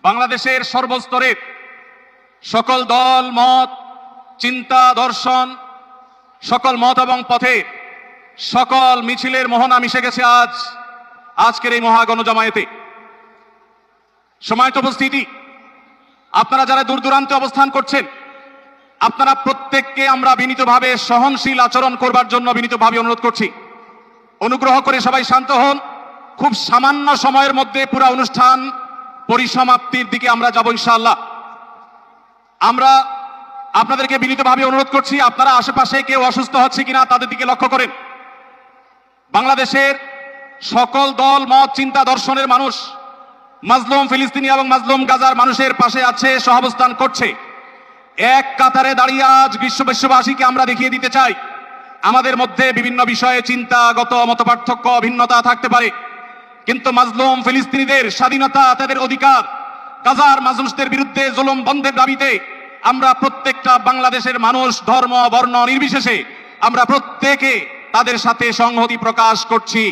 বাংলাদেশের সর্বস্তরের সকল দল মত, চিন্তা, দর্শন, সকল মত এবং পথে সকল মিছিলের মোহনা মিশে গেছে আজকের এই মহা গণজামায়াতে। সময়ত উপস্থিতি, আপনারা যারা দূর দূরান্তে অবস্থান করছেন, আপনারা প্রত্যেককে আমরা বিনীতভাবে সহনশীল আচরণ করবার জন্য বিনীতভাবে অনুরোধ করছি। অনুগ্রহ করে সবাই শান্ত হন। খুব সামান্য সময়ের মধ্যে পুরো অনুষ্ঠান পরিসমাপ্তির দিকে আমরা যাব ইনশাআল্লাহ। আমরা আপনাদেরকে বিনীতভাবে অনুরোধ করছি, আপনারা আশেপাশে কেউ অসুস্থ হচ্ছে কিনা তাদের দিকে লক্ষ্য করেন। বাংলাদেশের সকল দল মত, চিন্তা, দর্শনের মানুষ মাজলুম ফিলিস্তিনি এবং মাজলুম গাজার মানুষের পাশে আছে, সহাবস্থান করছে। এক কাতারে দাঁড়িয়ে আজ বিশ্ববাসীকে আমরা দেখিয়ে দিতে চাই, আমাদের মধ্যে বিভিন্ন বিষয়ে চিন্তাগত মতপার্থক্য, ভিন্নতা থাকতে পারে, কিন্তু মাজলুম ফিলিস্তিনিদের স্বাধীনতা, তাদের অধিকার, গাজার মানুষদের বিরুদ্ধে জুলুম বন্ধের দাবিতে আমরা প্রত্যেকটা বাংলাদেশের মানুষ ধর্ম বর্ণ নির্বিশেষে আমরা প্রত্যেকে তাদের সাথে সংহতি প্রকাশ করছি।